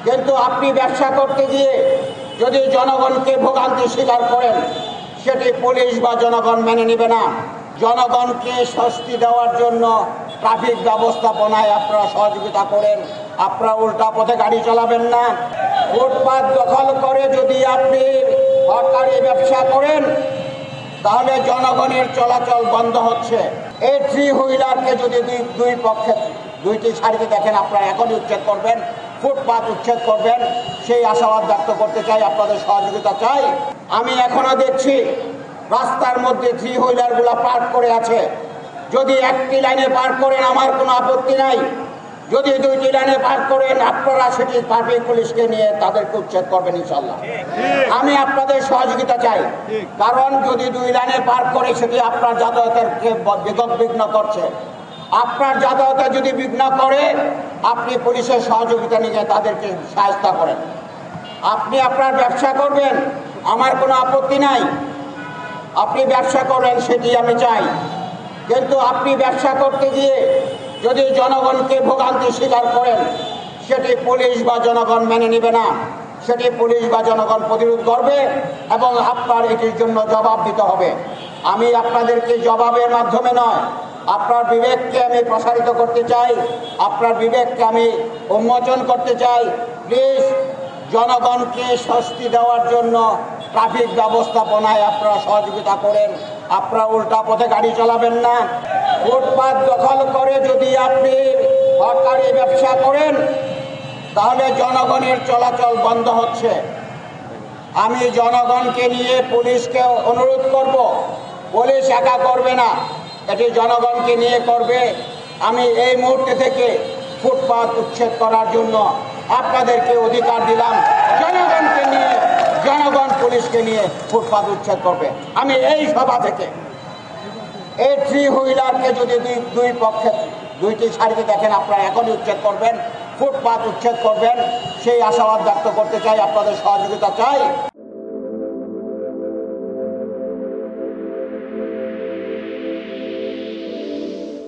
কিন্তু আপনি ব্যবসা করতে গিয়ে যদি জনগণকে ভোগান্তি স্বীকার করেন, সেটি পুলিশ বা জনগণ মেনে নেবে না। জনগণকে স্বস্তি দেওয়ার জন্য ট্রাফিক ব্যবস্থাপনায় আপনারা সহযোগিতা করেন। আপনারা উল্টা পথে গাড়ি চালাবেন না। ফুটপাত দখল করে যদি আপনি সরকারি ব্যবসা করেন, তাহলে জনগণের চলাচল বন্ধ হচ্ছে। এই থ্রি হুইলারকে যদি দুই পক্ষে দুইটি সারিতে দেখেন, আপনারা এখনই উচ্ছেদ করবেন, ফুটপাত উচ্ছেদ করবেন, সেই আশাবাদ ব্যক্ত করতে চাই। আপনাদের সহযোগিতা চাই। আমি এখনো দেখছি রাস্তার মধ্যে থ্রি হুইলারগুলো পার্ক করে আছে। যদি একটি লাইনে পার্ক করেন আমার কোনো আপত্তি নাই, যদি দুইটি লাইনে পার্ক করেন আপনারা সেটি ট্রাফিক পুলিশকে নিয়ে তাদেরকে উচ্ছেদ করবেন ইনশাল্লাহ। আমি আপনাদের সহযোগিতা চাই, কারণ যদি দুই লাইনে পার্ক করে সেটি আপনার যাতায়াতের বিঘ্ন করছে। আপনার যাতায়াতে যদি বিঘ্ন করে আপনি পুলিশের সহযোগিতা নিয়ে তাদেরকে সাহায্য করেন। আপনি আপনার ব্যবসা করবেন, আমার কোনো আপত্তি নাই, আপনি ব্যবসা করেন সেটি আমি চাই। কিন্তু আপনি ব্যবসা করতে গিয়ে যদি জনগণকে ভোগান্তি স্বীকার করেন, সেটি পুলিশ বা জনগণ মেনে নেবে না। সেটি পুলিশ বা জনগণ প্রতিরোধ করবে এবং আপনার এটির জন্য জবাব দিতে হবে। আমি আপনাদেরকে জবাবের মাধ্যমে নয়, আপনার বিবেককে আমি প্রসারিত করতে চাই, আপনার বিবেককে আমি উন্মোচন করতে চাই। প্লিজ জনগণকে স্বস্তি দেওয়ার জন্য ট্রাফিক ব্যবস্থাপনায় আপনারা সহযোগিতা করেন। আপনারা উল্টা পথে গাড়ি চালাবেন না। ফুটপাত দখল করে যদি আপনি সরকারি ব্যবসা করেন, তাহলে জনগণের চলাচল বন্ধ হচ্ছে। আমি জনগণকে নিয়ে পুলিশকে অনুরোধ করব, পুলিশ একা করবে না, এটি জনগণকে নিয়ে করবে। আমি এই মুহূর্তে থেকে ফুটপাত উচ্ছেদ করার জন্য আপনাদেরকে অধিকার দিলাম। জনগণকে নিয়ে, জনগণ পুলিশকে নিয়ে ফুটপাত উচ্ছেদ করবে। আমি এই সভা থেকে এই থ্রি হুইলারকে যদি দুই পক্ষে দুইটি সারিতে দেখেন, আপনারা এখনই উচ্ছেদ করবেন, ফুটপাত উচ্ছেদ করবেন, সেই আশাবাদ ব্যক্ত করতে চাই। আপনাদের সহযোগিতা চাই।